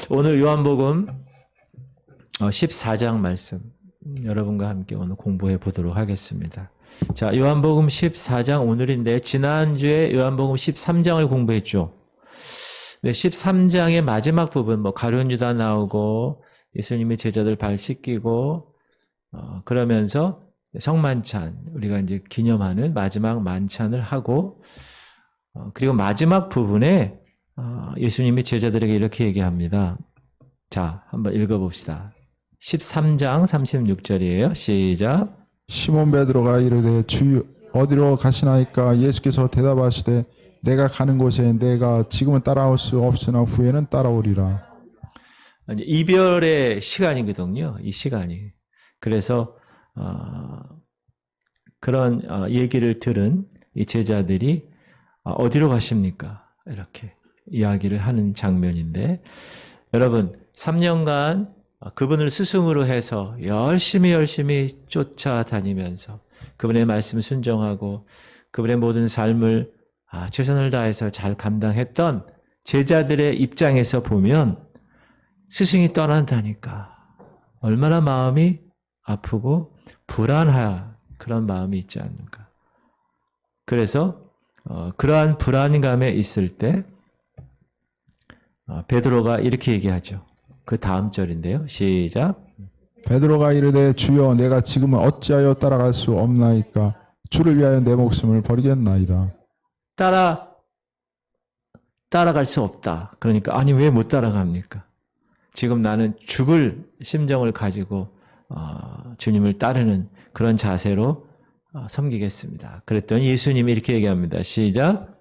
오늘 요한복음 14장 말씀 여러분과 함께 오늘 공부해 보도록 하겠습니다. 자, 요한복음 14장 오늘인데 지난주에 요한복음 13장을 공부했죠. 네, 13장의 마지막 부분 가룟 유다 나오고 예수님이 제자들 발 씻기고 그러면서 성만찬 우리가 이제 기념하는 마지막 만찬을 하고 그리고 마지막 부분에 예수님이 제자들에게 이렇게 얘기합니다. 자, 한번 읽어봅시다. 13장 36절이에요. 시작. 시몬 베드로가 이르되 주 어디로 가시나이까? 예수께서 대답하시되 내가 가는 곳에 내가 지금은 따라올 수 없으나 후에는 따라오리라. 이제 이별의 시간이거든요. 이 시간이. 그래서 그런 얘기를 들은 이 제자들이 어디로 가십니까? 이렇게 이야기를 하는 장면인데 여러분 3년간 그분을 스승으로 해서 열심히 쫓아다니면서 그분의 말씀 순종하고 그분의 모든 삶을 최선을 다해서 잘 감당했던 제자들의 입장에서 보면 스승이 떠난다니까 얼마나 마음이 아프고 불안한 그런 마음이 있지 않는가. 그래서 그러한 불안감에 있을 때 베드로가 이렇게 얘기하죠. 그 다음 절인데요. 시작. 베드로가 이르되 주여 내가 지금은 어찌하여 따라갈 수 없나이까? 주를 위하여 내 목숨을 버리겠나이다. 따라갈 수 없다. 그러니까 아니 왜 못 따라갑니까? 지금 나는 죽을 심정을 가지고 주님을 따르는 그런 자세로 섬기겠습니다. 그랬더니 예수님이 이렇게 얘기합니다. 시작.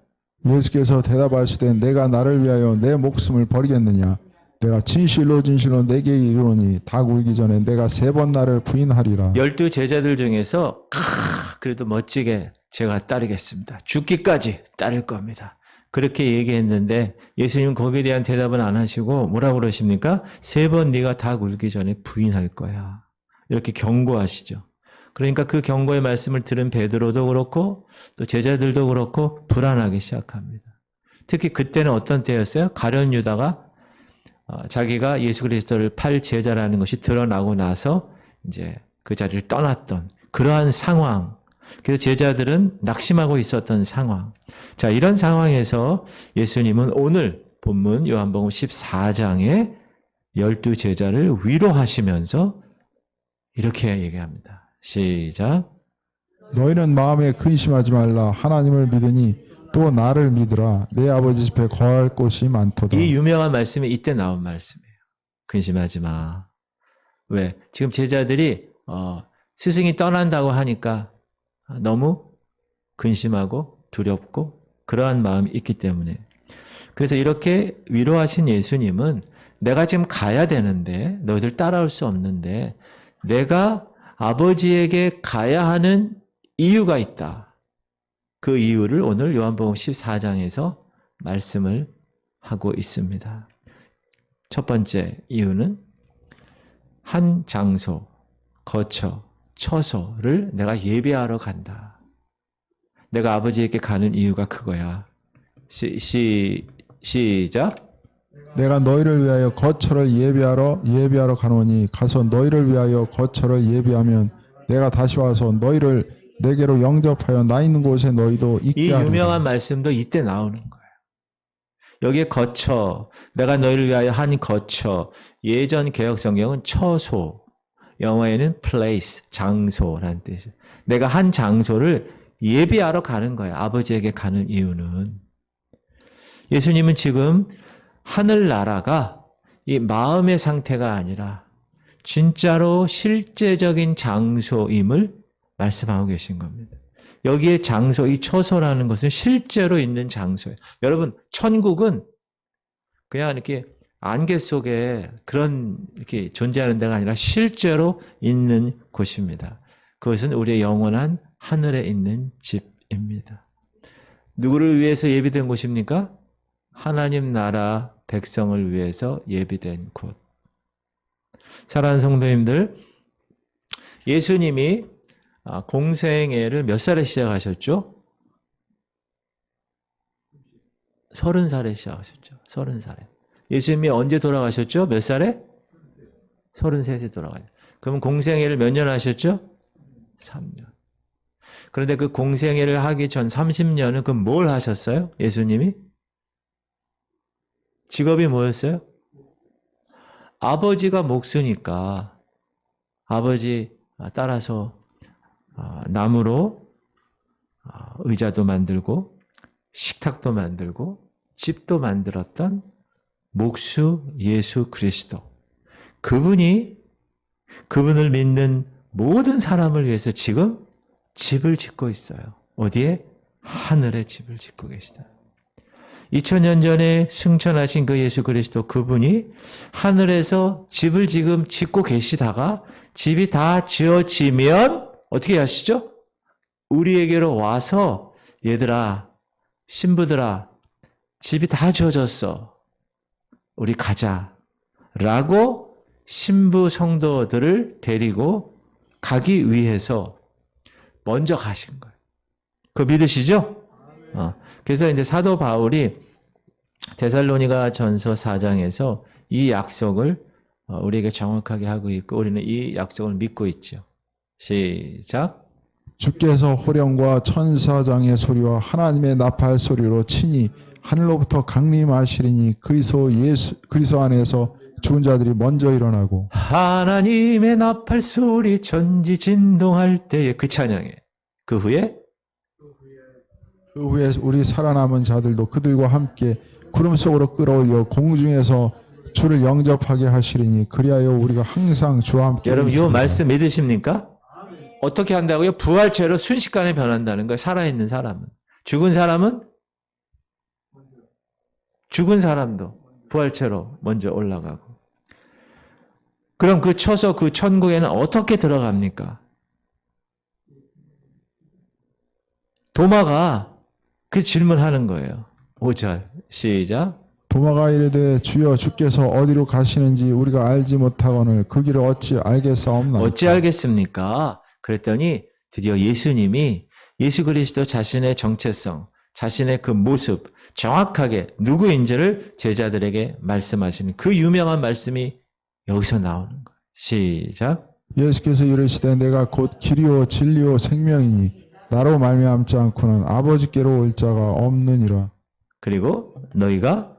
예수께서 대답하시되 내가 나를 위하여 내 목숨을 버리겠느냐? 내가 진실로 내게 이르노니 닭 울기 전에 내가 3번 나를 부인하리라. 12 제자들 중에서 그래도 멋지게 제가 따르겠습니다. 죽기까지 따를 겁니다. 그렇게 얘기했는데 예수님은 거기에 대한 대답은 안 하시고 뭐라고 그러십니까? 3번 네가 닭 울기 전에 부인할 거야. 이렇게 경고하시죠. 그러니까 그 경고의 말씀을 들은 베드로도 그렇고 또 제자들도 그렇고 불안하기 시작합니다. 특히 그때는 어떤 때였어요? 가룟 유다가 자기가 예수 그리스도를 팔 제자라는 것이 드러나고 나서 이제 그 자리를 떠났던 그러한 상황. 그래서 제자들은 낙심하고 있었던 상황. 자, 이런 상황에서 예수님은 오늘 본문 요한복음 14장에 12 제자를 위로하시면서 이렇게 얘기합니다. 시작. 너희는 마음에 근심하지 말라. 하나님을 믿으니 또 나를 믿으라. 내 아버지 집에 거할 곳이 많도다. 이 유명한 말씀이 이때 나온 말씀이에요. 근심하지 마. 왜? 지금 제자들이 스승이 떠난다고 하니까 너무 근심하고 두렵고 그러한 마음이 있기 때문에. 그래서 이렇게 위로하신 예수님은 내가 지금 가야 되는데 너희들 따라올 수 없는데 내가 아버지에게 가야 하는 이유가 있다. 그 이유를 오늘 요한복음 14장에서 말씀을 하고 있습니다. 첫 번째 이유는 한 장소, 거처, 처소를 내가 예배하러 간다. 내가 아버지에게 가는 이유가 그거야. 시작. 내가 너희를 위하여 거처를 예비하러 가노니 가서 너희를 위하여 거처를 예비하면 내가 다시 와서 너희를 내게로 영접하여 나 있는 곳에 너희도 있게 하리라. 이 유명한 말씀도 이때 나오는 거예요. 여기에 거처, 내가 너희를 위하여 한 거처, 예전 개역 성경은 처소, 영어에는 place, 장소라는 뜻이에요. 내가 한 장소를 예비하러 가는 거예요. 아버지에게 가는 이유는. 예수님은 지금 하늘나라가 이 마음의 상태가 아니라 진짜로 실제적인 장소임을 말씀하고 계신 겁니다. 여기에 장소, 이 처소라는 것은 실제로 있는 장소예요. 여러분, 천국은 그냥 이렇게 안개 속에 그런 이렇게 존재하는 데가 아니라 실제로 있는 곳입니다. 그것은 우리의 영원한 하늘에 있는 집입니다. 누구를 위해서 예비된 곳입니까? 하나님 나라 백성을 위해서 예비된 곳. 사랑하는 성도님들, 예수님이 공생애를 몇 살에 시작하셨죠? 30살에 시작하셨죠. 30살에. 예수님이 언제 돌아가셨죠? 몇 살에? 33세 돌아가셨죠. 그럼 공생애를 몇 년 하셨죠? 3년. 그런데 그 공생애를 하기 전 30년은 그럼 뭘 하셨어요? 예수님이? 직업이 뭐였어요? 아버지가 목수니까 아버지 따라서 나무로 의자도 만들고 식탁도 만들고 집도 만들었던 목수 예수 그리스도. 그분을 믿는 모든 사람을 위해서 지금 집을 짓고 있어요. 어디에? 하늘에 집을 짓고 계시다. 2000년 전에 승천하신 그 예수 그리스도 그분이 하늘에서 집을 지금 짓고 계시다가 집이 다 지어지면 어떻게 하시죠? 우리에게로 와서 얘들아, 신부들아, 집이 다 지어졌어. 우리 가자. 라고 신부 성도들을 데리고 가기 위해서 먼저 가신 거예요. 그거 믿으시죠? 그래서 이제 사도 바울이 데살로니가 전서 4장에서 이 약속을 우리에게 정확하게 하고 있고 우리는 이 약속을 믿고 있죠. 시작. 주께서 호령과 천사장의 소리와 하나님의 나팔 소리로 친히 하늘로부터 강림하시리니 그리스도 안에서 죽은 자들이 먼저 일어나고 하나님의 나팔 소리 전지 진동할 때에 그 찬양에 그 후에 우리 살아남은 자들도 그들과 함께 구름 속으로 끌어올려 공중에서 주를 영접하게 하시리니 그리하여 우리가 항상 주와 함께 여러분 이 있습니다. 말씀 말씀 믿으십니까? 어떻게 한다고요? 부활체로 순식간에 변한다는 거예요. 살아있는 사람은. 죽은 사람도 부활체로 먼저 올라가고. 그럼 그 쳐서 그 천국에는 어떻게 들어갑니까? 도마가 그 질문하는 거예요. 5절 시작. 도마가 이르되 주여 주께서 어디로 가시는지 우리가 알지 못하거늘 그 길을 어찌 알겠사옵나이까. 어찌 알겠습니까? 그랬더니 드디어 예수님이 예수 그리스도 자신의 정체성, 자신의 그 모습 정확하게 누구인지를 제자들에게 말씀하시는 그 유명한 말씀이 여기서 나오는 거예요. 시작. 예수께서 이르시되 내가 곧 길이요 진리요 생명이니 나로 말미암지 않고는 아버지께로 올 자가 없느니라. 그리고 너희가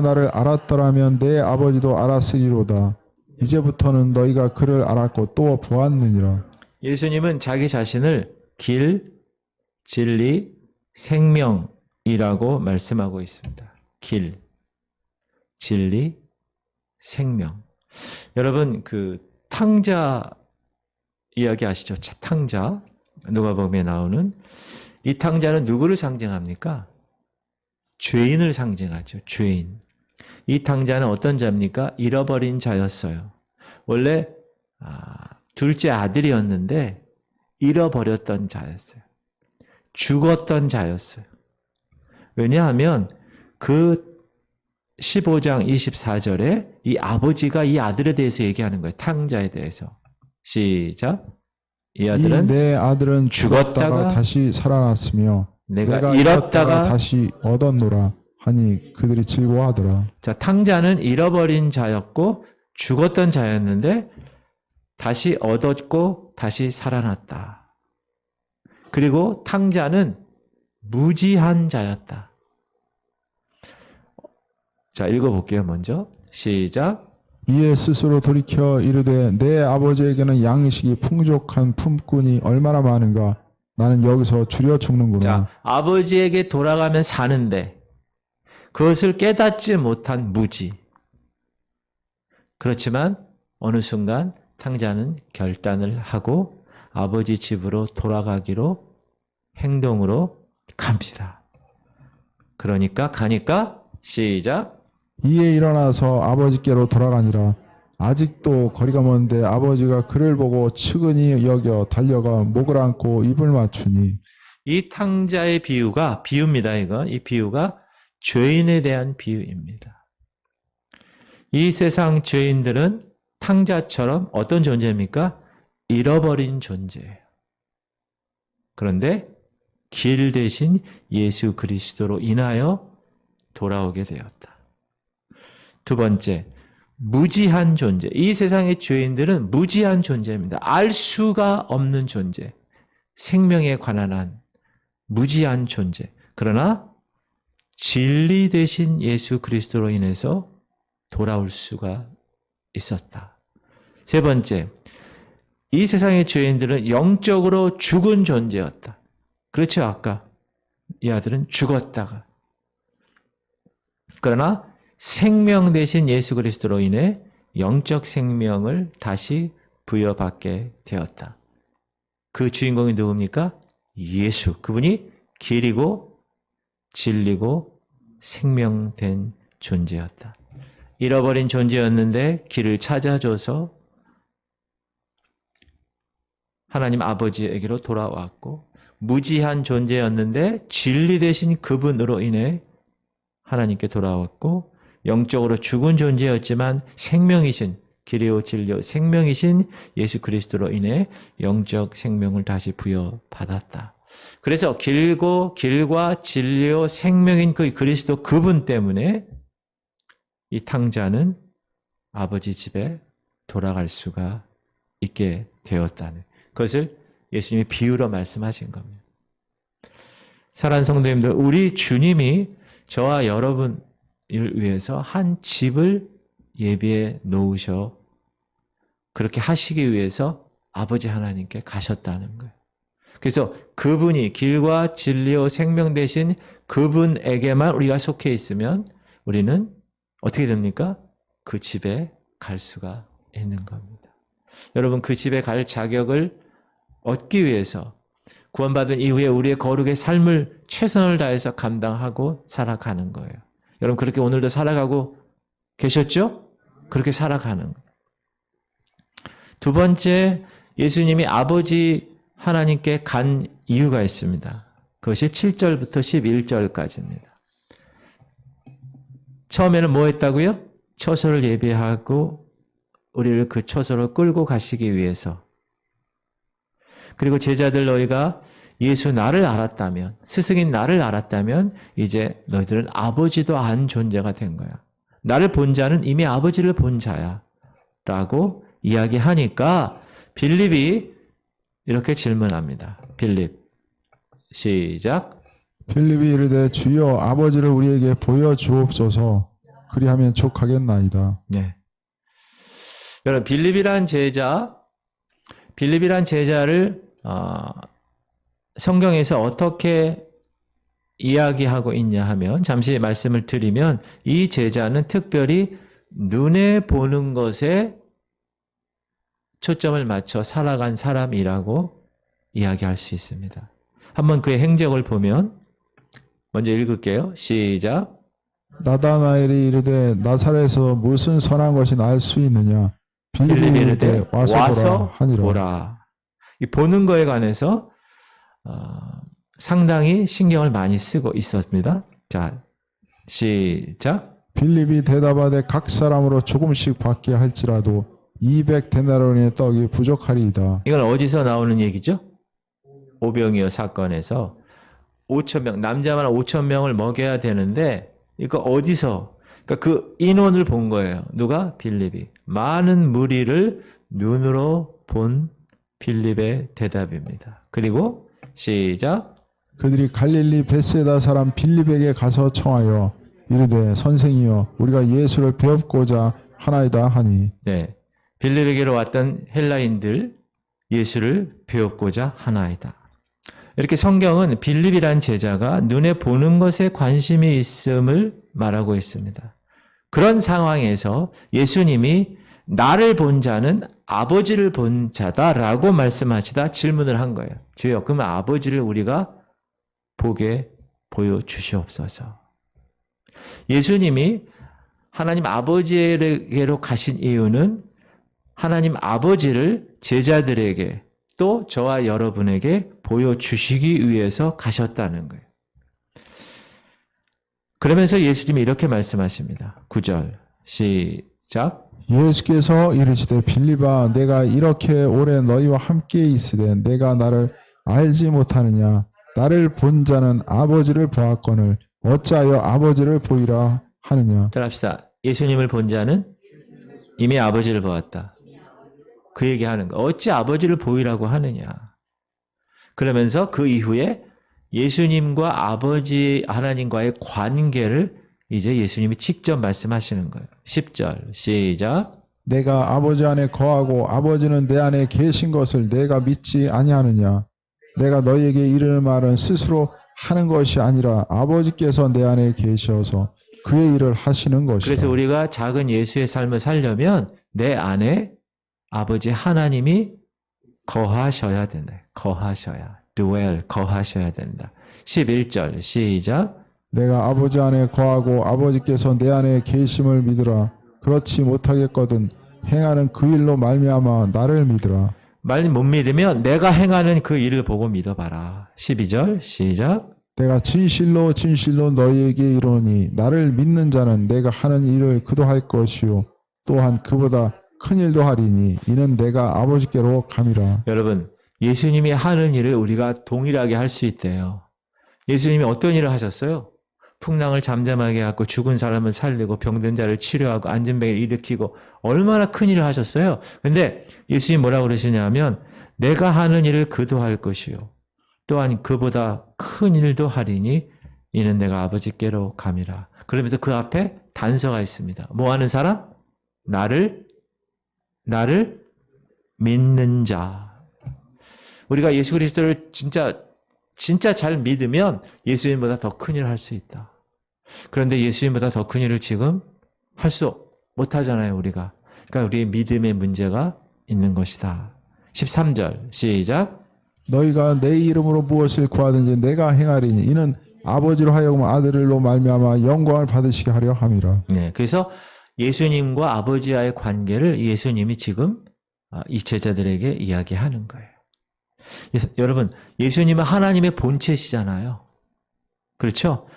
나를 알았더라면 내 아버지도 알았으리로다. 이제부터는 너희가 그를 알았고 또 보았느니라. 예수님은 자기 자신을 길, 진리, 생명이라고 말씀하고 있습니다. 길, 진리, 생명. 여러분 그 탕자 이야기 아시죠? 탕자. 누가복음에 나오는 이 탕자는 누구를 상징합니까? 죄인을 상징하죠. 죄인. 이 탕자는 어떤 자입니까? 잃어버린 자였어요. 원래 둘째 아들이었는데 잃어버렸던 자였어요. 죽었던 자였어요. 왜냐하면 그 15장 24절에 이 아버지가 이 아들에 대해서 얘기하는 거예요. 탕자에 대해서. 시작. 이 아들은 내 아들은 죽었다가 다시 살아났으며 내가 잃었다가 다시 얻었노라 하니 그들이 즐거워하더라. 자, 탕자는 잃어버린 자였고 죽었던 자였는데 다시 얻었고 다시 살아났다. 그리고 탕자는 무지한 자였다. 자, 읽어볼게요. 먼저 시작. 이에 스스로 돌이켜 이르되 내 아버지에게는 양식이 풍족한 품꾼이 얼마나 많은가. 나는 여기서 줄여 죽는구나. 자, 아버지에게 돌아가면 사는데 그것을 깨닫지 못한 무지. 그렇지만 어느 순간 탕자는 결단을 하고 아버지 집으로 돌아가기로 행동으로 갑니다. 그러니까 가니까 시작. 이에 일어나서 아버지께로 돌아가니라. 아직도 거리가 먼데 아버지가 그를 보고 측은히 여겨 달려가 목을 안고 입을 맞추니. 이 탕자의 비유입니다. 이 비유가 죄인에 대한 비유입니다. 이 세상 죄인들은 탕자처럼 어떤 존재입니까? 잃어버린 존재예요. 그런데 길 대신 예수 그리스도로 인하여 돌아오게 되었다. 두 번째, 무지한 존재. 이 세상의 죄인들은 무지한 존재입니다. 알 수가 없는 존재. 생명에 관한 한 무지한 존재. 그러나 진리 되신 예수 그리스도로 인해서 돌아올 수가 있었다. 세 번째, 이 세상의 죄인들은 영적으로 죽은 존재였다. 그렇죠, 아까 이 아들은 죽었다가. 그러나 생명 되신 예수 그리스도로 인해 영적 생명을 다시 부여받게 되었다. 그 주인공이 누굽니까? 예수. 그분이 길이고 진리고 생명된 존재였다. 잃어버린 존재였는데 길을 찾아줘서 하나님 아버지에게로 돌아왔고, 무지한 존재였는데 진리 되신 그분으로 인해 하나님께 돌아왔고, 영적으로 죽은 존재였지만 생명이신, 길이요 진리요 생명이신 예수 그리스도로 인해 영적 생명을 다시 부여받았다. 그래서 길과 진리요 생명인 그 그리스도 그분 때문에 이 탕자는 아버지 집에 돌아갈 수가 있게 되었다는 그것을 예수님이 비유로 말씀하신 겁니다. 사랑하는 성도님들, 우리 주님이 저와 여러분을 위해서 한 집을 예비해 놓으셔 그렇게 하시기 위해서 아버지 하나님께 가셨다는 거예요. 그래서 그분이 길과 진리요 생명 되신 그분에게만 우리가 속해 있으면 우리는 어떻게 됩니까? 그 집에 갈 수가 있는 겁니다. 여러분, 그 집에 갈 자격을 얻기 위해서 구원받은 이후에 우리의 거룩의 삶을 최선을 다해서 감당하고 살아가는 거예요. 여러분, 그렇게 오늘도 살아가고 계셨죠? 그렇게 살아가는 거예요. 두 번째, 예수님이 아버지 하나님께 간 이유가 있습니다. 그것이 7절부터 11절까지입니다. 처음에는 뭐 했다고요? 처소를 예비하고 우리를 그 처소로 끌고 가시기 위해서. 그리고 제자들 너희가 예수 나를 알았다면, 스승인 나를 알았다면 이제 너희들은 아버지도 안 존재가 된 거야. 나를 본 자는 이미 아버지를 본 자야 라고 이야기하니까 빌립이 이렇게 질문합니다. 빌립 시작. 빌립이 이르되 주여 아버지를 우리에게 보여주옵소서. 그리하면 족하겠나이다. 네. 여러분, 빌립이란 제자를 성경에서 어떻게 이야기하고 있냐 하면, 잠시 말씀을 드리면 이 제자는 특별히 눈에 보는 것에 초점을 맞춰 살아간 사람이라고 이야기할 수 있습니다. 한번 그의 행적을 보면, 먼저 읽을게요. 시작. 나다나엘이 이르되 나사렛에서 무슨 선한 것이 날 수 있느냐. 빌립이 이르되 와서 보라 하니라. 보라. 이 보는 거에 관해서 상당히 신경을 많이 쓰고 있었습니다. 자, 시작. 빌립이 대답하되 각 사람으로 조금씩 받게 할지라도 200데나리온의 떡이 부족하리이다. 이건 어디서 나오는 얘기죠? 오병이어 사건에서 5,000명, 남자만 5,000명을 먹여야 되는데 이거 어디서? 그러니까 그 인원을 본 거예요. 누가? 빌립이. 많은 무리를 눈으로 본 빌립의 대답입니다. 그리고 시작. 그들이 갈릴리 베세다 사람 빌립에게 가서 청하여 이르되 선생이여 우리가 예수를 배웁고자 하나이다 하니. 네, 빌립에게로 왔던 헬라인들 예수를 배웠고자 하나이다. 이렇게 성경은 빌립이란 제자가 눈에 보는 것에 관심이 있음을 말하고 있습니다. 그런 상황에서 예수님이 나를 본 자는 아버지를 본 자다라고 말씀하시다 질문을 한 거예요. 주여, 그러면 아버지를 우리가 보게 보여주시옵소서. 예수님이 하나님 아버지에게로 가신 이유는 하나님 아버지를 제자들에게 또 저와 여러분에게 보여주시기 위해서 가셨다는 거예요. 그러면서 예수님이 이렇게 말씀하십니다. 9절 시작. 예수께서 이르시되 빌립아 내가 이렇게 오래 너희와 함께 있으되 내가 나를 알지 못하느냐. 나를 본 자는 아버지를 보았거늘 어찌하여 아버지를 보이라 하느냐. 따라합시다. 예수님을 본 자는 이미 아버지를 보았다. 그 얘기하는 거. 어찌 아버지를 보이라고 하느냐. 그러면서 그 이후에 예수님과 아버지 하나님과의 관계를 이제 예수님이 직접 말씀하시는 거예요. 10절 시작. 내가 아버지 안에 거하고 아버지는 내 안에 계신 것을 내가 믿지 아니하느냐. 내가 너희에게 이르는 말은 스스로 하는 것이 아니라 아버지께서 내 안에 계셔서 그의 일을 하시는 것이다. 그래서 우리가 작은 예수의 삶을 살려면 내 안에 아버지 하나님이 거하셔야 된다. 거하셔야. dwell, 거하셔야 된다. 11절 시작. 내가 아버지 안에 거하고 아버지께서 내 안에 계심을 믿으라. 그렇지 못하겠거든 행하는 그 일로 말미암아 나를 믿으라. 말 못 믿으면 내가 행하는 그 일을 보고 믿어봐라. 12절 시작. 내가 진실로 진실로 너희에게 이르노니 나를 믿는 자는 내가 하는 일을 그도 할 것이요 또한 그보다 큰 일도 하리니 이는 내가 아버지께로 감이라. 여러분, 예수님이 하는 일을 우리가 동일하게 할 수 있대요. 예수님이 어떤 일을 하셨어요? 풍랑을 잠잠하게 하고 죽은 사람을 살리고 병든 자를 치료하고 앉은 뱅이를 일으키고 얼마나 큰 일을 하셨어요. 근데 예수님이 뭐라고 그러시냐면 내가 하는 일을 그도 할 것이요 또한 그보다 큰 일도 하리니 이는 내가 아버지께로 감이라. 그러면서 그 앞에 단서가 있습니다. 뭐 하는 사람? 나를 믿는 자. 우리가 예수 그리스도를 진짜 잘 믿으면 예수님보다 더 큰 일을 할 수 있다. 그런데 예수님보다 더 큰 일을 지금 할 수 못하잖아요, 우리가. 그러니까 우리의 믿음의 문제가 있는 것이다. 13절 시작. 너희가 내 이름으로 무엇을 구하든지 내가 행하리니 이는 아버지로 하여금 아들로 말미암아 영광을 받으시게 하려 함이라. 네, 그래서 예수님과 아버지와의 관계를 예수님이 지금 이 제자들에게 이야기하는 거예요. 여러분, 예수님은 하나님의 본체시잖아요. 그렇죠?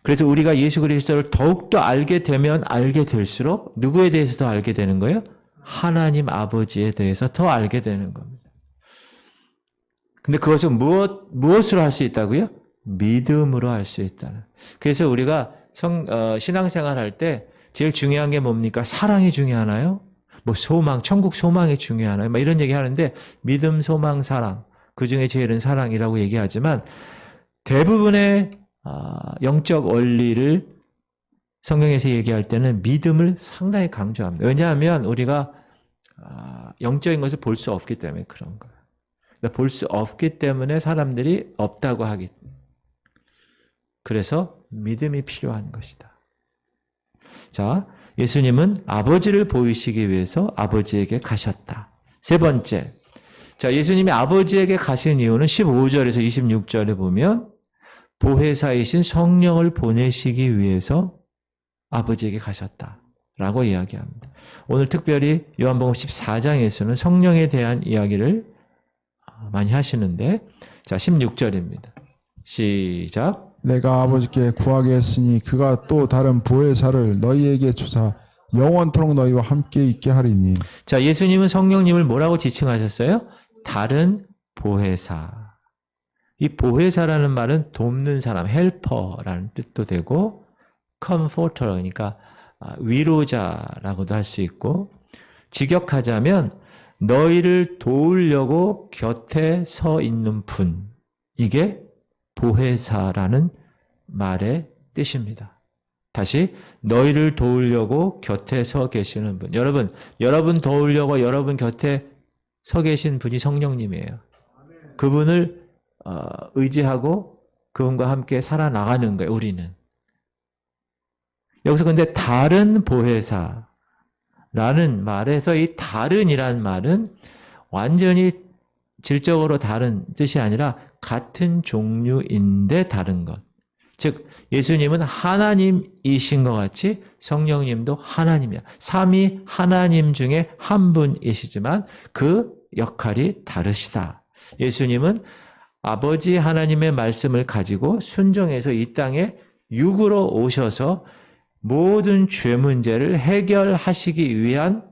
그래서 우리가 예수 그리스도를 더욱더 알게 되면 알게 될수록 누구에 대해서 더 알게 되는 거예요? 하나님 아버지에 대해서 더 알게 되는 겁니다. 근데 그것은 무엇으로 할 수 있다고요? 믿음으로 할 수 있다는. 그래서 우리가 신앙생활 할 때 제일 중요한 게 뭡니까? 사랑이 중요하나요? 뭐 소망, 천국 소망이 중요하나요? 막 이런 얘기 하는데 믿음, 소망, 사랑. 그 중에 제일은 사랑이라고 얘기하지만 대부분의 영적 원리를 성경에서 얘기할 때는 믿음을 상당히 강조합니다. 왜냐하면 우리가 영적인 것을 볼 수 없기 때문에 그런 거예요. 볼 수 없기 때문에 사람들이 없다고 하기. 그래서 믿음이 필요한 것이다. 자, 예수님은 아버지를 보이시기 위해서 아버지에게 가셨다. 세 번째. 자, 예수님이 아버지에게 가신 이유는 15절에서 26절에 보면 보혜사이신 성령을 보내시기 위해서 아버지에게 가셨다라고 이야기합니다. 오늘 특별히 요한복음 14장에서는 성령에 대한 이야기를 많이 하시는데, 자, 16절입니다. 시작. 내가 아버지께 구하게 했으니 그가 또 다른 보혜사를 너희에게 주사 영원토록 너희와 함께 있게 하리니. 자, 예수님은 성령님을 뭐라고 지칭하셨어요? 다른 보혜사. 이 보혜사라는 말은 돕는 사람, 헬퍼라는 뜻도 되고, 컴포터, 그러니까 위로자라고도 할 수 있고, 직역하자면 너희를 도우려고 곁에 서 있는 분, 이게 보혜사라는 말의 뜻입니다. 다시 너희를 도우려고 곁에 서 계시는 분. 여러분 도우려고 여러분 곁에 서 계신 분이 성령님이에요. 그분을 의지하고 그분과 함께 살아나가는 거예요, 우리는. 여기서 근데 다른 보혜사라는 말에서 이 다른이란 말은 완전히 질적으로 다른 뜻이 아니라 같은 종류인데 다른 것. 즉 예수님은 하나님이신 것 같이 성령님도 하나님이야. 삼위 하나님 중에 한 분이시지만 그 역할이 다르시다. 예수님은 아버지 하나님의 말씀을 가지고 순종해서 이 땅에 육으로 오셔서 모든 죄 문제를 해결하시기 위한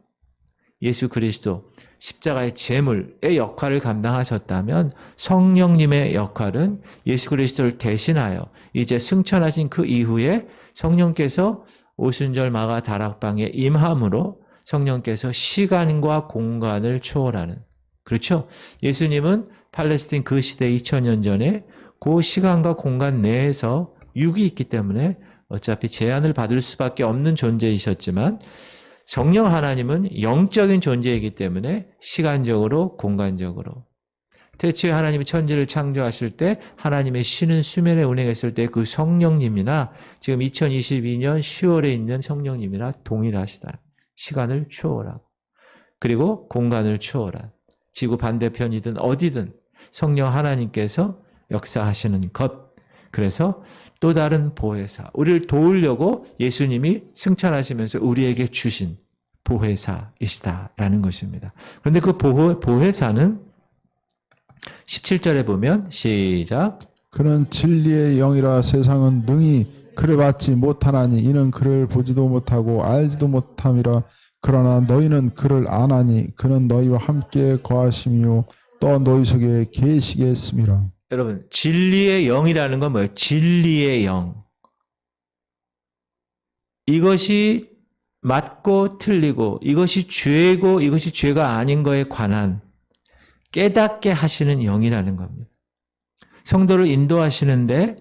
예수 그리스도 십자가의 제물의 역할을 감당하셨다면 성령님의 역할은 예수 그리스도를 대신하여 이제 승천하신 그 이후에 성령께서 오순절 마가 다락방에 임함으로 성령께서 시간과 공간을 초월하는, 그렇죠? 예수님은 팔레스틴 그 시대 2000년 전에 그 시간과 공간 내에서 육이 있기 때문에 어차피 제한을 받을 수밖에 없는 존재이셨지만, 성령 하나님은 영적인 존재이기 때문에 시간적으로 공간적으로, 태초에 하나님이 천지를 창조하실 때 하나님의 신은 수면에 운행했을 때 그 성령님이나 지금 2022년 10월에 있는 성령님이나 동일하시다. 시간을 초월하고, 그리고 공간을 초월한, 지구 반대편이든 어디든 성령 하나님께서 역사하시는 것. 그래서 또 다른 보혜사, 우리를 도우려고 예수님이 승천하시면서 우리에게 주신 보혜사이시다라는 것입니다. 그런데 그 보혜사는 17절에 보면, 시작. 그는 진리의 영이라 세상은 능히 그를 받지 못하나니 이는 그를 보지도 못하고 알지도 못함이라. 그러나 너희는 그를 아나니 그는 너희와 함께 거하심이요 또 너희 속에 계시겠음이라. 여러분, 진리의 영이라는 건 뭐예요? 진리의 영. 이것이 맞고 틀리고, 이것이 죄고 이것이 죄가 아닌 거에 관한 깨닫게 하시는 영이라는 겁니다. 성도를 인도하시는데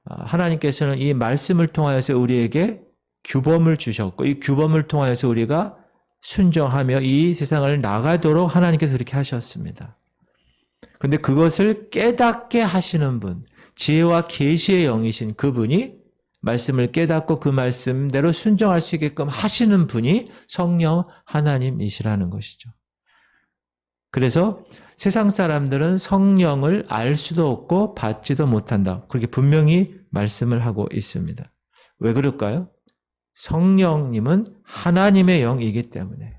하나님께서는 이 말씀을 통하여서 우리에게 규범을 주셨고, 이 규범을 통하여서 우리가 순종하며 이 세상을 나가도록 하나님께서 그렇게 하셨습니다. 그런데 그것을 깨닫게 하시는 분, 지혜와 계시의 영이신 그분이 말씀을 깨닫고 그 말씀대로 순종할 수 있게끔 하시는 분이 성령 하나님이시라는 것이죠. 그래서 세상 사람들은 성령을 알 수도 없고 받지도 못한다. 그렇게 분명히 말씀을 하고 있습니다. 왜 그럴까요? 성령님은 하나님의 영이기 때문에,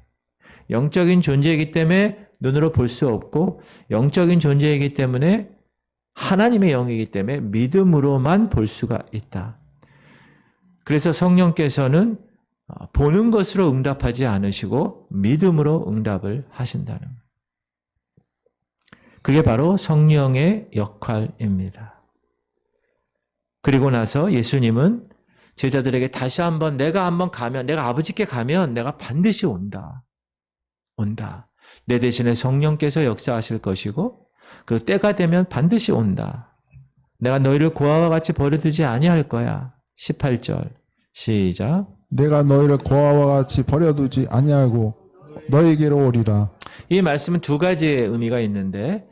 영적인 존재이기 때문에 눈으로 볼 수 없고, 영적인 존재이기 때문에 하나님의 영이기 때문에 믿음으로만 볼 수가 있다. 그래서 성령께서는 보는 것으로 응답하지 않으시고 믿음으로 응답을 하신다는 거예요. 그게 바로 성령의 역할입니다. 그리고 나서 예수님은 제자들에게 다시 한번, 내가 한번 가면, 내가 아버지께 가면 내가 반드시 온다. 내 대신에 성령께서 역사하실 것이고, 그 때가 되면 반드시 온다. 내가 너희를 고아와 같이 버려두지 아니할 거야. 18절 시작. 내가 너희를 고아와 같이 버려두지 아니하고 너희에게로 오리라. 이 말씀은 두 가지의 의미가 있는데,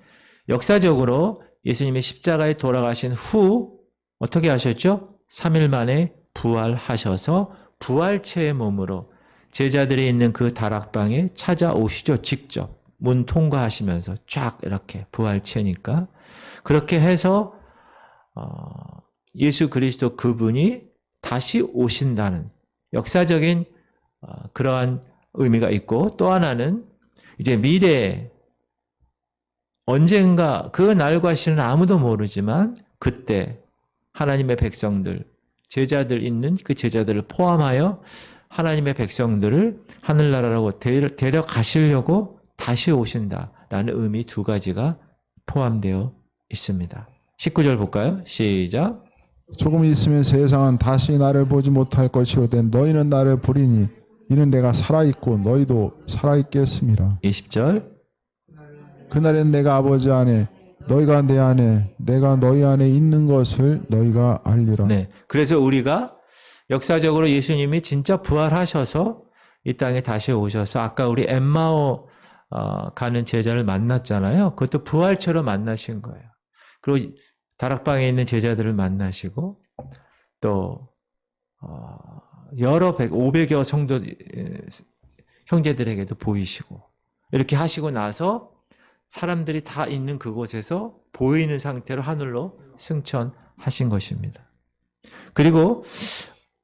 역사적으로 예수님이 십자가에 돌아가신 후 어떻게 하셨죠? 3일 만에 부활하셔서 부활체의 몸으로 제자들이 있는 그 다락방에 찾아오시죠. 직접 문 통과하시면서 쫙 이렇게 부활체니까. 그렇게 해서 예수 그리스도 그분이 다시 오신다는 역사적인 그러한 의미가 있고, 또 하나는 이제 미래에 언젠가 그 날과 시는 아무도 모르지만 그때 하나님의 백성들, 제자들 있는 그 제자들을 포함하여 하나님의 백성들을 하늘나라로 데려가시려고 다시 오신다라는 의미 두 가지가 포함되어 있습니다. 19절 볼까요? 시작. 조금 있으면 세상은 다시 나를 보지 못할 것이로되 너희는 나를 보리니 이는 내가 살아있고 너희도 살아있겠음이라. 20절. 그날엔 내가 아버지 안에 너희가 내 안에 내가 너희 안에 있는 것을 너희가 알리라. 네. 그래서 우리가 역사적으로 예수님이 진짜 부활하셔서 이 땅에 다시 오셔서, 아까 우리 엠마오 가는 제자를 만났잖아요. 그것도 부활처럼 만나신 거예요. 그리고 다락방에 있는 제자들을 만나시고, 또 여러 500여 성도 형제들에게도 보이시고, 이렇게 하시고 나서 사람들이 다 있는 그곳에서 보이는 상태로 하늘로 승천하신 것입니다. 그리고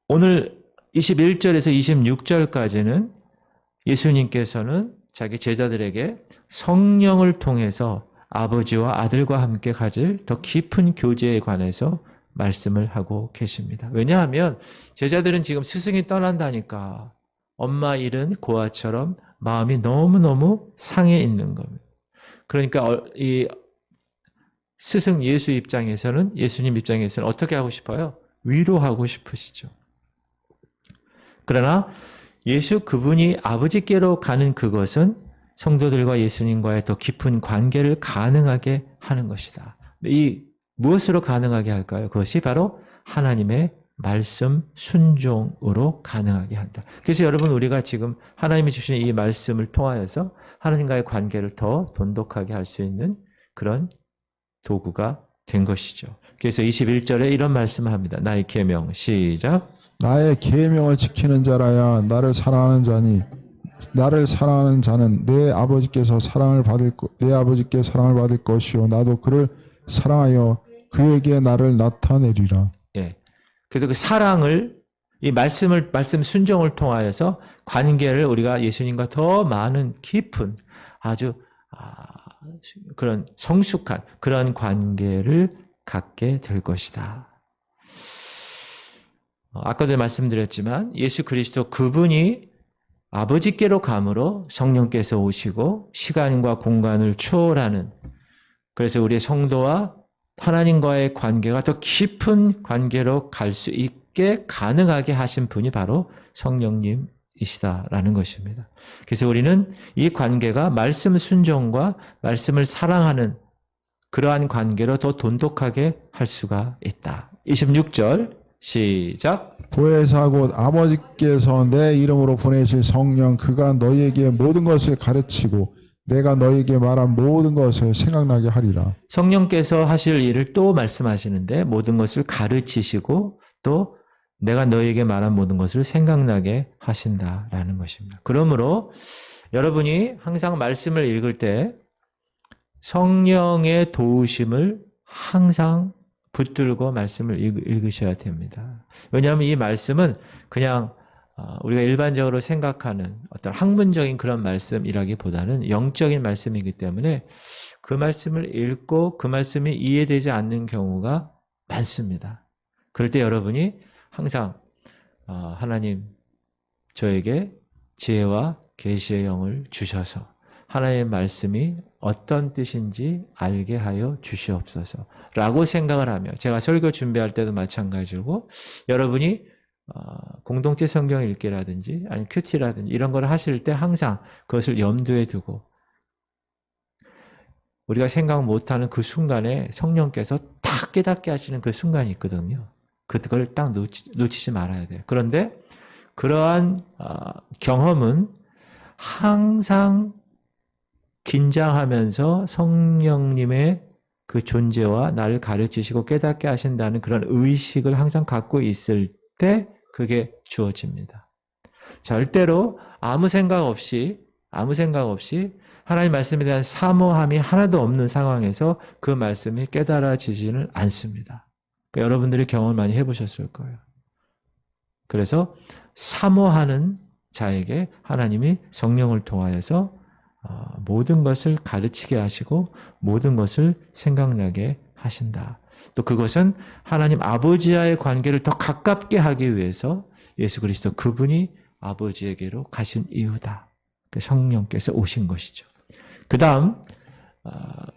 오늘 21절에서 26절까지는 예수님께서는 자기 제자들에게 성령을 통해서 아버지와 아들과 함께 가질 더 깊은 교제에 관해서 말씀을 하고 계십니다. 왜냐하면 제자들은 지금 스승이 떠난다니까 엄마 잃은 고아처럼 마음이 너무너무 상해 있는 겁니다. 그러니까 이 스승 예수 입장에서는, 예수님 입장에서는 어떻게 하고 싶어요? 위로하고 싶으시죠. 그러나 예수 그분이 아버지께로 가는 그것은 성도들과 예수님과의 더 깊은 관계를 가능하게 하는 것이다. 이 무엇으로 가능하게 할까요? 그것이 바로 하나님의 말씀 순종으로 가능하게 한다. 그래서 여러분 우리가 지금 하나님이 주신 이 말씀을 통하여서 하나님과의 관계를 더 돈독하게 할 수 있는 그런 도구가 된 것이죠. 그래서 21절에 이런 말씀을 합니다. 나의 계명 시작. 나의 계명을 지키는 자라야 나를 사랑하는 자니 나를 사랑하는 자는 내 아버지께 사랑을 받을 것이요 나도 그를 사랑하여 그에게 나를 나타내리라. 예. 그래서 그 사랑을 이 말씀 순종을 통하여서 관계를 우리가 예수님과 더 많은 깊은 아주 그런 성숙한 그런 관계를 갖게 될 것이다. 아까도 말씀드렸지만 예수 그리스도 그분이 아버지께로 감으로 성령께서 오시고 시간과 공간을 초월하는, 그래서 우리의 성도와 하나님과의 관계가 더 깊은 관계로 갈 수 있게 가능하게 하신 분이 바로 성령님이시다라는 것입니다. 그래서 우리는 이 관계가 말씀 순종과 말씀을 사랑하는 그러한 관계로 더 돈독하게 할 수가 있다. 26절 시작. 보혜사 곧 아버지께서 내 이름으로 보내실 성령 그가 너희에게 모든 것을 가르치고 내가 너희에게 말한 모든 것을 생각나게 하리라. 성령께서 하실 일을 또 말씀하시는데 모든 것을 가르치시고 또 내가 너희에게 말한 모든 것을 생각나게 하신다라는 것입니다. 그러므로 여러분이 항상 말씀을 읽을 때 성령의 도우심을 항상 붙들고 말씀을 읽으셔야 됩니다. 왜냐하면 이 말씀은 그냥 우리가 일반적으로 생각하는 어떤 학문적인 그런 말씀이라기보다는 영적인 말씀이기 때문에 그 말씀을 읽고 그 말씀이 이해되지 않는 경우가 많습니다. 그럴 때 여러분이 항상 하나님 저에게 지혜와 계시의 영을 주셔서 하나님의 말씀이 어떤 뜻인지 알게 하여 주시옵소서 라고 생각을 하며, 제가 설교 준비할 때도 마찬가지고 여러분이 공동체 성경 읽기라든지 아니면 큐티라든지 이런 걸 하실 때 항상 그것을 염두에 두고 우리가 생각 못하는 그 순간에 성령께서 딱 깨닫게 하시는 그 순간이 있거든요. 그걸 딱 놓치지 말아야 돼요. 그런데 그러한 경험은 항상 긴장하면서 성령님의 그 존재와 나를 가르치시고 깨닫게 하신다는 그런 의식을 항상 갖고 있을 때 그게 주어집니다. 절대로 아무 생각 없이 하나님 말씀에 대한 사모함이 하나도 없는 상황에서 그 말씀이 깨달아지지는 않습니다. 그러니까 여러분들이 경험을 많이 해보셨을 거예요. 그래서 사모하는 자에게 하나님이 성령을 통하여서 모든 것을 가르치게 하시고 모든 것을 생각나게 하신다. 또 그것은 하나님 아버지와의 관계를 더 가깝게 하기 위해서 예수 그리스도 그분이 아버지에게로 가신 이유다. 성령께서 오신 것이죠. 그 다음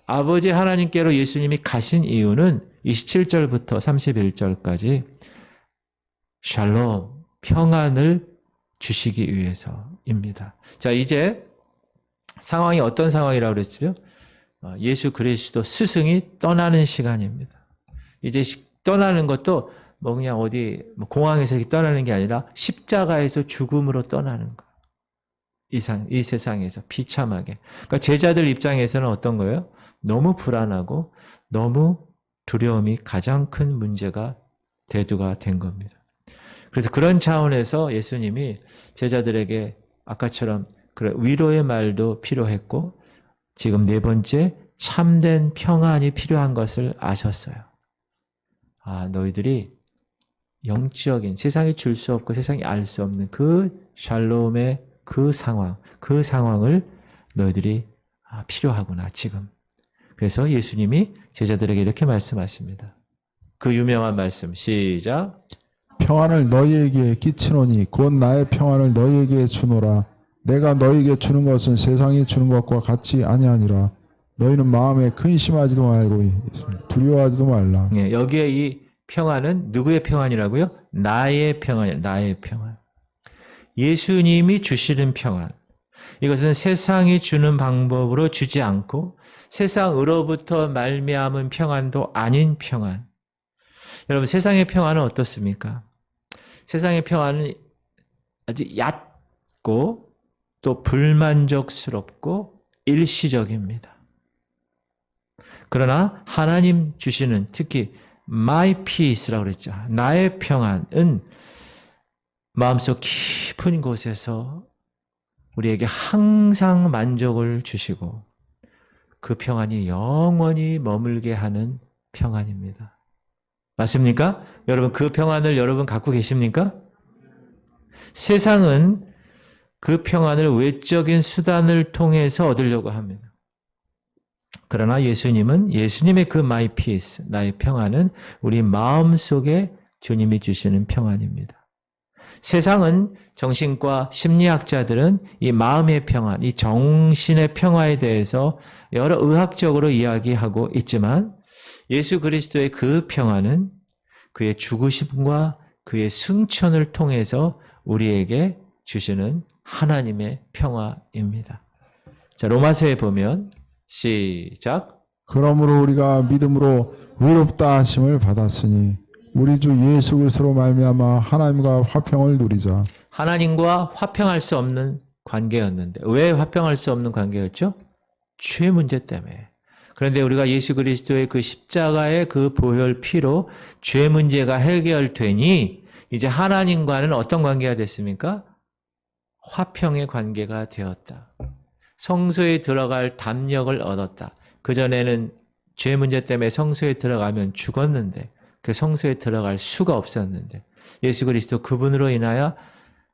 아버지 하나님께로 예수님이 가신 이유는 27절부터 31절까지 샬롬, 평안을 주시기 위해서입니다. 자, 이제 상황이 어떤 상황이라고 그랬죠? 예수 그리스도 스승이 떠나는 시간입니다. 이제 떠나는 것도 그냥 어디 공항에서 떠나는 게 아니라 십자가에서 죽음으로 떠나는 거. 이 세상에서 비참하게. 그러니까 제자들 입장에서는 어떤 거예요? 너무 불안하고 너무 두려움이 가장 큰 문제가 대두가 된 겁니다. 그래서 그런 차원에서 예수님이 제자들에게 아까처럼 위로의 말도 필요했고 지금 네 번째 참된 평안이 필요한 것을 아셨어요. 너희들이 영적인 세상이 줄 수 없고 세상이 알 수 없는 그 샬롬의 그 상황을 너희들이 필요하구나 지금. 그래서 예수님이 제자들에게 이렇게 말씀하십니다. 그 유명한 말씀 시작. 평안을 너희에게 끼치노니 곧 나의 평안을 너희에게 주노라. 내가 너희에게 주는 것은 세상이 주는 것과 같이 아니하니라. 너희는 마음에 근심하지도 말고 두려워하지도 말라. 네, 여기에 이 평안은 누구의 평안이라고요? 나의 평안이에요. 나의 평안. 예수님이 주시는 평안. 이것은 세상이 주는 방법으로 주지 않고 세상으로부터 말미암은 평안도 아닌 평안. 여러분, 세상의 평안은 어떻습니까? 세상의 평안은 아주 얕고 또 불만족스럽고 일시적입니다. 그러나 하나님 주시는, 특히 my peace라고 그랬죠. 나의 평안은 마음속 깊은 곳에서 우리에게 항상 만족을 주시고 그 평안이 영원히 머물게 하는 평안입니다. 맞습니까? 여러분, 그 평안을 여러분 갖고 계십니까? 세상은 그 평안을 외적인 수단을 통해서 얻으려고 합니다. 그러나 예수님은 예수님의 그 my peace, 나의 평안은 우리 마음속에 주님이 주시는 평안입니다. 세상은 정신과 심리학자들은 이 마음의 평안, 이 정신의 평화에 대해서 여러 의학적으로 이야기하고 있지만 예수 그리스도의 그 평안은 그의 죽으심과 그의 승천을 통해서 우리에게 주시는 하나님의 평화입니다. 자, 로마서에 보면 시작. 그러므로 우리가 믿음으로 의롭다 하심을 받았으니 우리 주 예수 그리스도로 말미암아 하나님과 화평을 누리자. 하나님과 화평할 수 없는 관계였는데 왜 화평할 수 없는 관계였죠? 죄 문제 때문에. 그런데 우리가 예수 그리스도의 그 십자가의 그 보혈 피로 죄 문제가 해결되니 이제 하나님과는 어떤 관계가 됐습니까? 화평의 관계가 되었다. 성소에 들어갈 담력을 얻었다. 그전에는 죄 문제 때문에 성소에 들어가면 죽었는데 그 성소에 들어갈 수가 없었는데 예수 그리스도 그분으로 인하여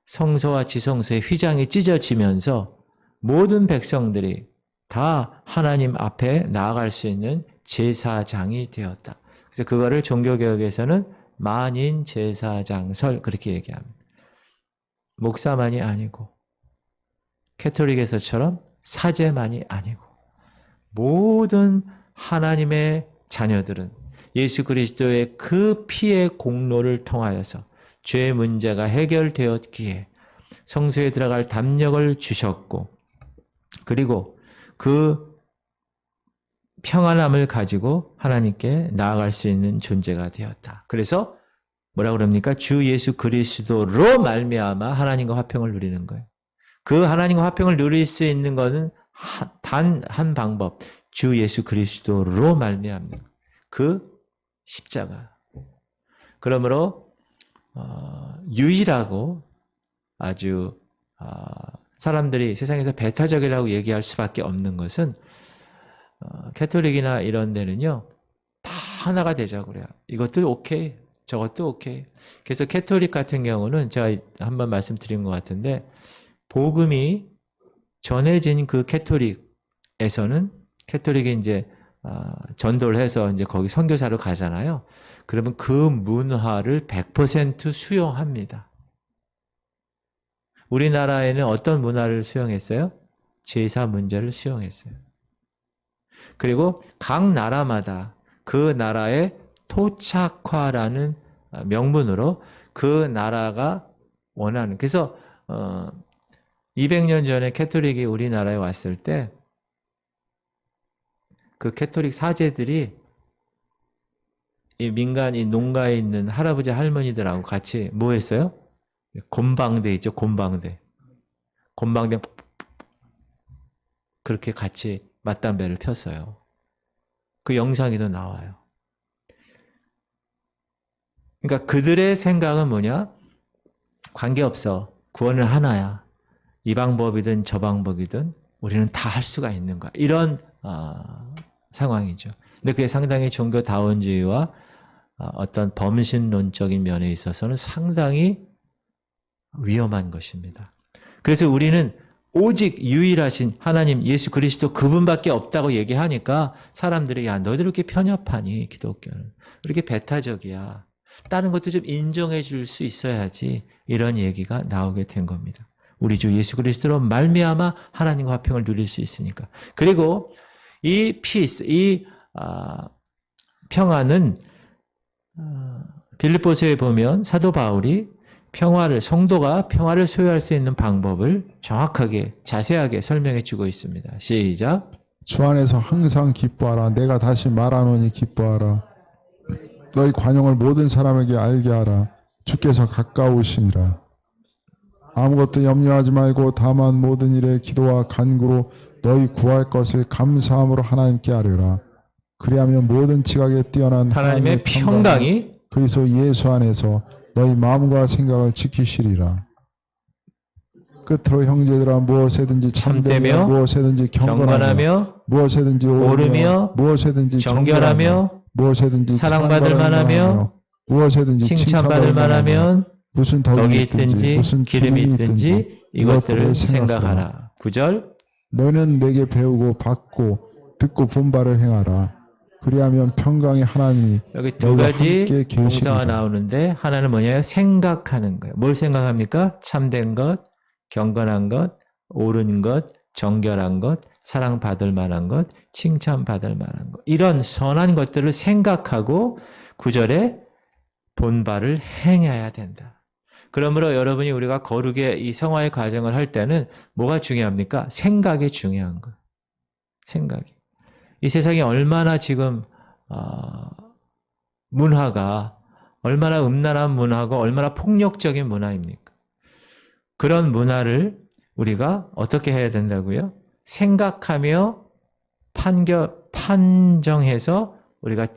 성소와 지성소의 휘장이 찢어지면서 모든 백성들이 다 하나님 앞에 나아갈 수 있는 제사장이 되었다. 그래서 그거를 종교개혁에서는 만인 제사장설 그렇게 얘기합니다. 목사만이 아니고 캐톨릭에서처럼 사제만이 아니고 모든 하나님의 자녀들은 예수 그리스도의 그 피의 공로를 통하여서 죄 문제가 해결되었기에 성소에 들어갈 담력을 주셨고 그리고 그 평안함을 가지고 하나님께 나아갈 수 있는 존재가 되었다. 그래서 뭐라 그럽니까? 주 예수 그리스도로 말미암아 하나님과 화평을 누리는 거예요. 그 하나님과 화평을 누릴 수 있는 것은 단 한 방법, 주 예수 그리스도로 말미암는 그 십자가. 그러므로 유일하고 아주 사람들이 세상에서 배타적이라고 얘기할 수밖에 없는 것은 캐톨릭이나 이런 데는요 다 하나가 되자고 그래요. 이것도 오케이, 저것도 오케이. 그래서 캐톨릭 같은 경우는 제가 한번 말씀드린 것 같은데 복음이 전해진 그 캐톨릭에서는 캐톨릭이 이제 전도를 해서 이제 거기 선교사로 가잖아요. 그러면 그 문화를 100% 수용합니다. 우리나라에는 어떤 문화를 수용했어요? 제사 문제를 수용했어요. 그리고 각 나라마다 그 나라의 토착화라는 명분으로 그 나라가 원하는, 그래서 200년 전에 캐톨릭이 우리나라에 왔을 때 그 캐톨릭 사제들이 이 민간 이 농가에 있는 할아버지 할머니들하고 같이 뭐 했어요? 곰방대 있죠, 곰방대. 곰방대 그렇게 같이 맞담배를 폈어요. 그 영상에도 나와요. 그러니까 그들의 생각은 뭐냐? 관계없어. 구원은 하나야. 이 방법이든 저 방법이든 우리는 다 할 수가 있는 거야. 이런 상황이죠. 근데 그게 상당히 종교다원주의와 어떤 범신론적인 면에 있어서는 상당히 위험한 것입니다. 그래서 우리는 오직 유일하신 하나님 예수 그리스도 그분밖에 없다고 얘기하니까 사람들이 야 너희들 이렇게 편협하니 기독교는 이렇게 배타적이야. 다른 것도 좀 인정해 줄 수 있어야지 이런 얘기가 나오게 된 겁니다. 우리 주 예수 그리스도로 말미암아 하나님과 화평을 누릴 수 있으니까. 그리고 이 피스, 이 평안은 빌립보서에 보면 사도 바울이 평화를, 성도가 평화를 소유할 수 있는 방법을 정확하게 자세하게 설명해 주고 있습니다. 시작. 주 안에서 항상 기뻐하라. 내가 다시 말하노니 기뻐하라. 너희 관용을 모든 사람에게 알게 하라. 주께서 가까우시니라. 아무것도 염려하지 말고 다만 모든 일에 기도와 간구로 너희 구할 것을 감사함으로 하나님께 아뢰라. 그리하면 모든 지각에 뛰어난 하나님의 평강이 그리스도 예수 안에서 너희 마음과 생각을 지키시리라. 끝으로 형제들아 무엇에든지 참되며 무엇에든지 경건하며 무엇에든지 옳으며 무엇에든지 정결하며 무엇에든지 사랑받을 만하며 무엇에든지 칭찬받을 만하면 무슨 덕이 있든지 무슨 기름이 있든지 이것들을 생각하라. 9절. 너는 내게 배우고 받고 듣고 본 바를 행하라. 그리하면 평강의 하나님이 여기 두 너희와 가지 함께 동사가 계시리라. 나오는데 하나는 뭐냐면 생각하는 거예요. 뭘 생각합니까? 참된 것, 경건한 것, 옳은 것, 정결한 것, 사랑받을 만한 것, 칭찬받을 만한 것. 이런 선한 것들을 생각하고 9절에 본 바를 행해야 된다. 그러므로 여러분이 우리가 거룩의 이 성화의 과정을 할 때는 뭐가 중요합니까? 생각이 중요한 거예요. 생각이. 이 세상이 얼마나 지금 문화가 얼마나 음란한 문화고 얼마나 폭력적인 문화입니까? 그런 문화를 우리가 어떻게 해야 된다고요? 생각하며 판정해서 우리가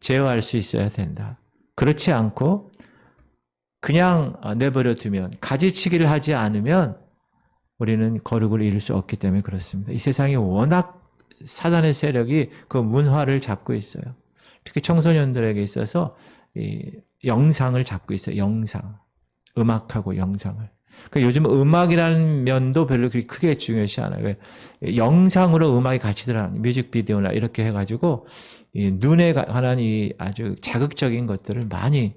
제어할 수 있어야 된다. 그렇지 않고 그냥 내버려 두면 가지치기를 하지 않으면 우리는 거룩을 이룰 수 없기 때문에 그렇습니다. 이 세상이 워낙 사단의 세력이 그 문화를 잡고 있어요. 특히 청소년들에게 있어서 이 영상을 잡고 있어요. 영상. 음악하고 영상을. 그러니까 요즘 음악이라는 면도 별로 그렇게 크게 중요시 않아요. 왜? 영상으로 음악이 같이 들어가는 뮤직비디오나 이렇게 해가지고 이 눈에 관한 이 아주 자극적인 것들을 많이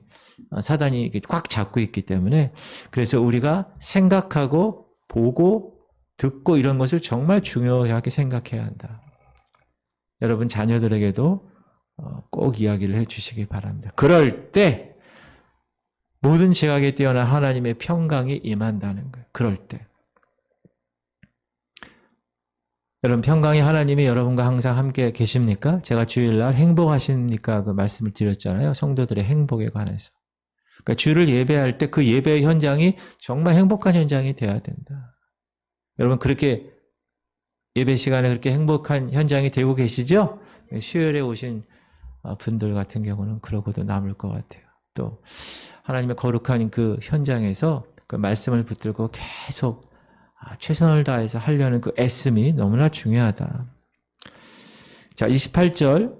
사단이 이렇게 꽉 잡고 있기 때문에 그래서 우리가 생각하고 보고 듣고 이런 것을 정말 중요하게 생각해야 한다. 여러분 자녀들에게도 꼭 이야기를 해주시기 바랍니다. 그럴 때 모든 지각에 뛰어난 하나님의 평강이 임한다는 거예요. 그럴 때. 여러분 평강의 하나님이 여러분과 항상 함께 계십니까? 제가 주일날 행복하십니까? 그 말씀을 드렸잖아요. 성도들의 행복에 관해서. 그러니까 주를 예배할 때 그 예배의 현장이 정말 행복한 현장이 돼야 된다. 여러분 그렇게 예배 시간에 그렇게 행복한 현장이 되고 계시죠? 수요일에 오신 분들 같은 경우는 그러고도 남을 것 같아요. 또 하나님의 거룩한 그 현장에서 그 말씀을 붙들고 계속 최선을 다해서 하려는 그 애씀이 너무나 중요하다. 자, 28절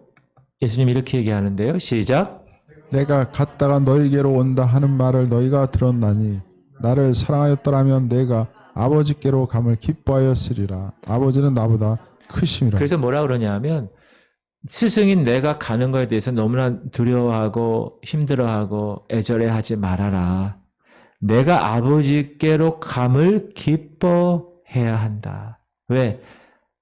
예수님이 이렇게 얘기하는데요. 시작. 내가 갔다가 너희에게로 온다 하는 말을 너희가 들었나니 나를 사랑하였더라면 내가 아버지께로 감을 기뻐하였으리라. 아버지는 나보다 크심이라. 그래서 뭐라 그러냐면 스승인 내가 가는 거에 대해서 너무나 두려워하고 힘들어하고 애절해하지 말아라. 내가 아버지께로 감을 기뻐해야 한다. 왜?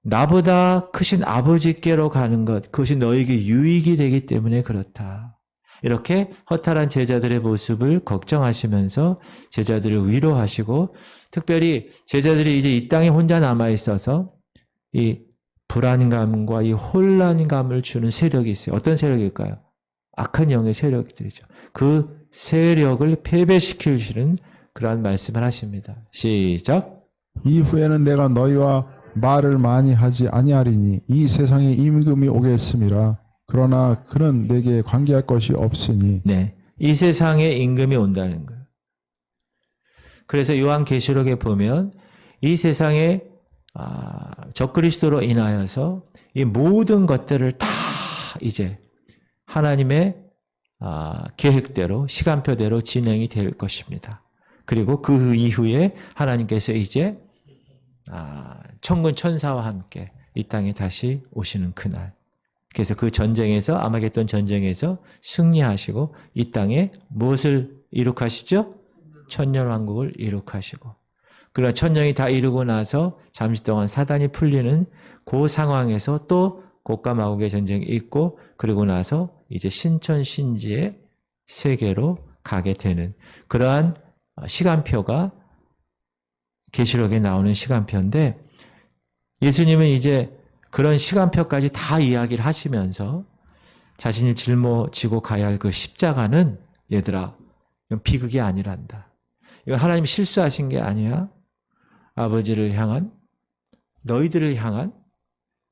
나보다 크신 아버지께로 가는 것, 그것이 너에게 유익이 되기 때문에 그렇다. 이렇게 허탈한 제자들의 모습을 걱정하시면서 제자들을 위로하시고 특별히 제자들이 이제 이 땅에 혼자 남아있어서 이 불안감과 이 혼란감을 주는 세력이 있어요. 어떤 세력일까요? 악한 영의 세력들이죠. 그 세력을 패배시키시는 그러한 말씀을 하십니다. 시작. 이후에는 내가 너희와 말을 많이 하지 아니하리니 이 세상에 임금이 오겠음이라. 그러나 그는 내게 관계할 것이 없으니. 네, 이 세상에 임금이 온다는 거예요. 그래서 요한계시록에 보면 이 세상에 적그리스도로 인하여서 이 모든 것들을 다 이제 하나님의 계획대로 시간표대로 진행이 될 것입니다. 그리고 그 이후에 하나님께서 이제 천군 천사와 함께 이 땅에 다시 오시는 그날. 그래서 그 전쟁에서 아마겟돈 전쟁에서 승리하시고 이 땅에 무엇을 이룩하시죠? 천년왕국을 이룩하시고 그러나 천년이 다 이루고 나서 잠시 동안 사단이 풀리는 그 상황에서 또 곡과 마곡의 전쟁이 있고 그리고 나서 이제 신천신지의 세계로 가게 되는 그러한 시간표가 계시록에 나오는 시간표인데 예수님은 이제 그런 시간표까지 다 이야기를 하시면서 자신이 짊어지고 가야 할 그 십자가는 얘들아 이건 비극이 아니란다. 이거 하나님이 실수하신 게 아니야. 아버지를 향한 너희들을 향한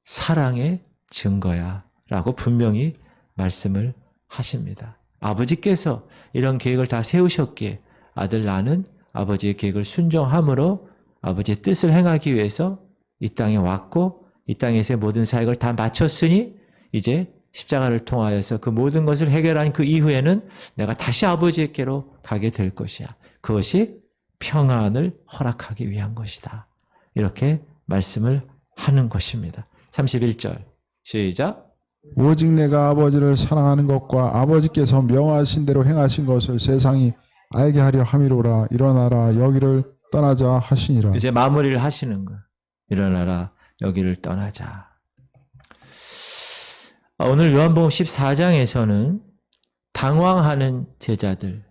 사랑의 증거야 라고 분명히 말씀을 하십니다. 아버지께서 이런 계획을 다 세우셨기에 아들 나는 아버지의 계획을 순종함으로 아버지의 뜻을 행하기 위해서 이 땅에 왔고 이 땅에서의 모든 사역을 다 마쳤으니 이제 십자가를 통하여서 그 모든 것을 해결한 그 이후에는 내가 다시 아버지께로 가게 될 것이야. 그것이 평안을 허락하기 위한 것이다. 이렇게 말씀을 하는 것입니다. 31절 시작. 오직 내가 아버지를 사랑하는 것과 아버지께서 명하신 대로 행하신 것을 세상이 알게 하려 함이로라. 일어나라 여기를 떠나자 하시니라. 이제 마무리를 하시는 거예요. 일어나라 여기를 떠나자. 오늘 요한복음 14장에서는 당황하는 제자들,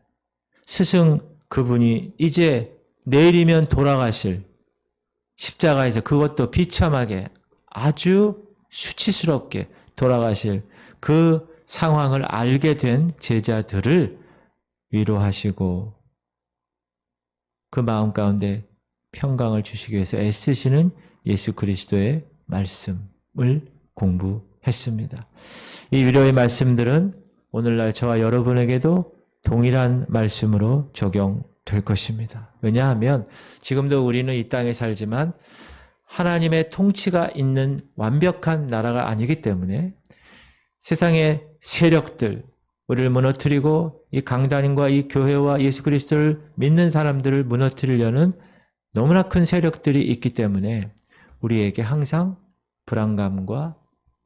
스승 그분이 이제 내일이면 돌아가실 십자가에서 그것도 비참하게 아주 수치스럽게 돌아가실 그 상황을 알게 된 제자들을 위로하시고 그 마음 가운데 평강을 주시기 위해서 애쓰시는 예수 그리스도의 말씀을 공부했습니다. 이 위로의 말씀들은 오늘날 저와 여러분에게도 동일한 말씀으로 적용될 것입니다. 왜냐하면 지금도 우리는 이 땅에 살지만 하나님의 통치가 있는 완벽한 나라가 아니기 때문에 세상의 세력들, 우리를 무너뜨리고 이 강단과 이 교회와 예수 그리스도를 믿는 사람들을 무너뜨리려는 너무나 큰 세력들이 있기 때문에 우리에게 항상 불안감과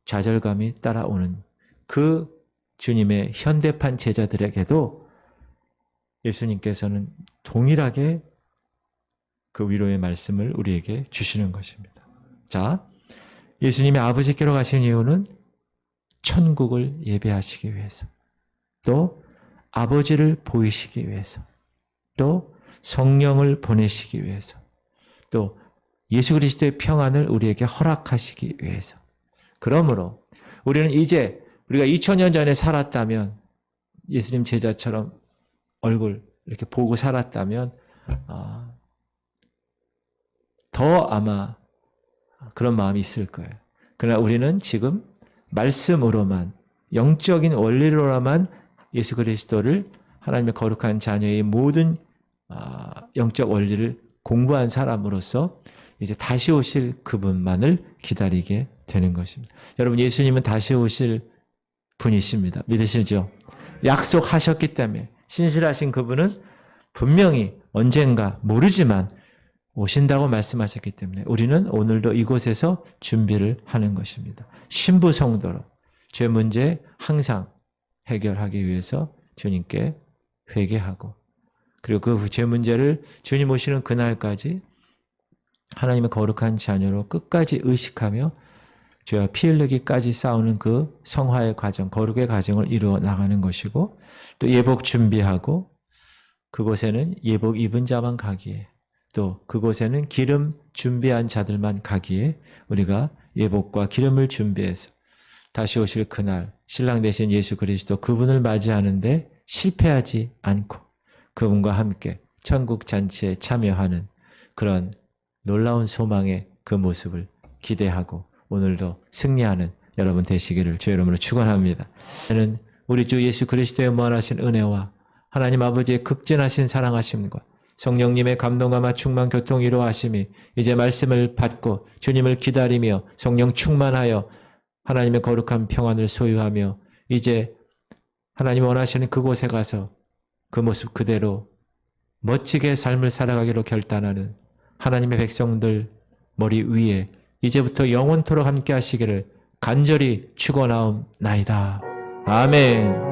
좌절감이 따라오는 그 주님의 현대판 제자들에게도 예수님께서는 동일하게 그 위로의 말씀을 우리에게 주시는 것입니다. 자, 예수님이 아버지께로 가신 이유는 천국을 예배하시기 위해서, 또 아버지를 보이시기 위해서, 또 성령을 보내시기 위해서, 또 예수 그리스도의 평안을 우리에게 허락하시기 위해서. 그러므로 우리는 이제 우리가 2000년 전에 살았다면 예수님 제자처럼 얼굴 이렇게 보고 살았다면 더 아마 그런 마음이 있을 거예요. 그러나 우리는 지금 말씀으로만 영적인 원리로만 예수 그리스도를 하나님의 거룩한 자녀의 모든 영적 원리를 공부한 사람으로서 이제 다시 오실 그분만을 기다리게 되는 것입니다. 여러분 예수님은 다시 오실 분이십니다. 믿으시죠? 약속하셨기 때문에 신실하신 그분은 분명히 언젠가 모르지만 오신다고 말씀하셨기 때문에 우리는 오늘도 이곳에서 준비를 하는 것입니다. 신부성도로 죄 문제 항상 해결하기 위해서 주님께 회개하고 그리고 그 죄 문제를 주님 오시는 그날까지 하나님의 거룩한 자녀로 끝까지 의식하며 죄와 피 흘리기까지 싸우는 그 성화의 과정, 거룩의 과정을 이루어 나가는 것이고 또 예복 준비하고 그곳에는 예복 입은 자만 가기에 또 그곳에는 기름 준비한 자들만 가기에 우리가 예복과 기름을 준비해서 다시 오실 그날 신랑 되신 예수 그리스도 그분을 맞이하는데 실패하지 않고 그분과 함께 천국 잔치에 참여하는 그런 놀라운 소망의 그 모습을 기대하고 오늘도 승리하는 여러분 되시기를 주의 이름으로 축원합니다. 저는 우리 주 예수 그리스도의 무한하신 은혜와 하나님 아버지의 극진하신 사랑하심과 성령님의 감동감화 충만 교통 이루하심이 이제 말씀을 받고 주님을 기다리며 성령 충만하여 하나님의 거룩한 평안을 소유하며 이제 하나님 원하시는 그곳에 가서 그 모습 그대로 멋지게 삶을 살아가기로 결단하는 하나님의 백성들 머리 위에 이제부터 영원토록 함께 하시기를 간절히 축원하옵나이다. 아멘.